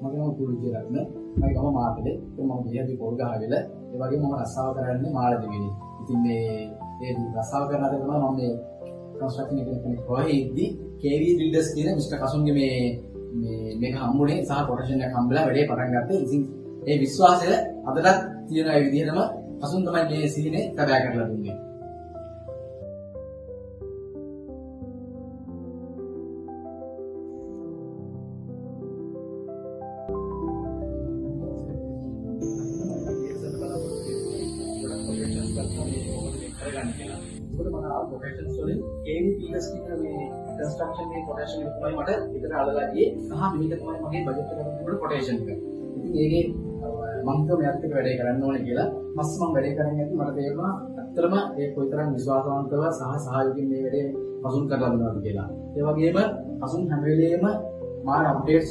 මගේ නම කුරුජිරත්න. මගේ ගම මාතලේ. මම ගියදී පොල්ගහවෙල. ඒ වගේම මම රස්සාව කරන්නේ මාළදිවිනේ. ඉතින් මේ රස්සාව කරනකොට තමයි මම මේ කන්ස්ට්‍රක්ෂන් කෙනෙක් හොයද්දී KV Builders කියන මිස්ටර් කසුන්ගේ මේක හම්බුනේ සහ කොටේෂන් එකක් හම්බලා වැඩේ පටන් ගත්තේ. ඉතින් ඒ විශ්වාසය අදටත් තියෙන ඒ විදිහටම කසුන් තමයි මේ සීනේ කඩා කරලා දුන්නේ. කොටේෂන්ස් වලින් KV Builders කියන මේ කන්ස්ට්‍රක්ෂන් මේ කොටේෂන් එක තමයි මට විතර අදලා ගියේ. සහ මේක තමයි මගේ බජට් එකට ගන්න කොටේෂන් එක. ඉතින් ඒකේ මම හිතුවා මෙයාත් එක්ක වැඩේ කරන්න ඕනේ කියලා. මම වැඩේ කරගෙන යද්දි මට තේරුණා ඇත්තටම ඒ කොයිතරම් විශ්වාසවන්තව සහ සහයෝගයෙන් මේ වැඩේ පසුන් කරලා දුන්නාද කියලා. ඒ වගේම පසුන් හැම වෙලේම මාර අප්ඩේට්ස්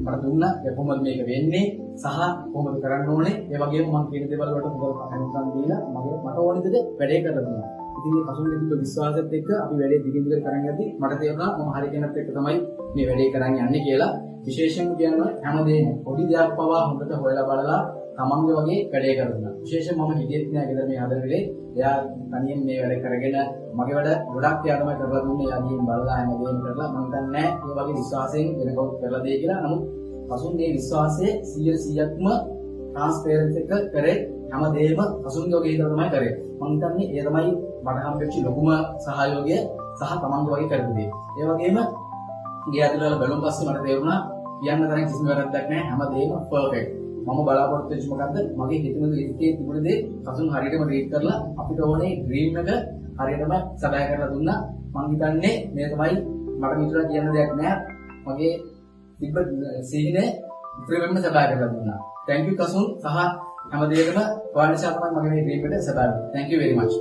මට දුන්නා. කොහොමද මේක වෙන්නේ සහ කොහොමද කරන්න ඕනේ. ඒ වගේම මම කියන දේවල් වලට හොඳට අනුකම්පාව දීලා මට ඕන විදිහට වැඩේ කරලා දුන්නා. ඉතින් මේ පසුන්ගේ තිබ්බ විශ්වාසයත් එක්ක අපි වැඩේ දිගින් දිගට කරන් යද්දි මට තේරුණා මම හරි කෙනෙක් එක්ක තමයි මේ වැඩේ කරන් යන්නේ කියලා. විශේෂයෙන්ම කියනවා හැමදේම පොඩි දෙයක් පවා හොඳට හොයලා බලලා තමන්ගේ වගේ වැඩේ කරනවා. විශේෂයෙන් මම හිතෙත් නෑ ගෙදර මේ හදන වෙලේ එයා තනියෙන් මේ වැඩ කරගෙන මගේ වැඩ ගොඩක් එයා තමයි කරලා දුන්නේ. එයා ගිහින් බලලා හැමදේම කරලා මම හිතන්නේ නෑ මේ වගේ විශ්වාසයෙන් වෙන කවුරුත් කරලා දෙයි කියලා. නමුත් පසුන් මේ විශ්වාසයේ 100%ක්ම ට්‍රාන්ස්පරන්සි එක කරේ හැමදේම පසුන්ගේ වගේ හිතලා තමයි කරේ. මම හිතන්නේ ඒ තමයි මට හම්බෙච්ච ලොකුම සහයෝගය සහ තමන්ගේ වගේ කරපු දේ. ඒ වගේම ගේ ඇතුළේ බලුම් පස්සේ මට තේරුණා කියන්න තරම් කිසිම වැරද්දක් නැහැ. හැමදේම පර්ෆෙක්ට්. මම බලාපොරොත්තු වෙච්ච මොකද්ද? මගේ හිතන දේ තිබුණ දේ කසුන් හරියටම රීඩ් කරලා අපිට ඕනේ ඩ්‍රීම් එක හරියටම සබය කරලා දුන්නා. මම හිතන්නේ මේ තමයි මට මිතුරා කියන්න දෙයක් නැහැ. මගේ තිබ්බ සීනේ ඉතිරිවෙන්න සබය කරලා දුන්නා. Thank you කසුන් සහ හැමදේටම ඔයාලා නිසා තමයි මගේ මේ ඩ්‍රීම් එක සබය. Thank you very much.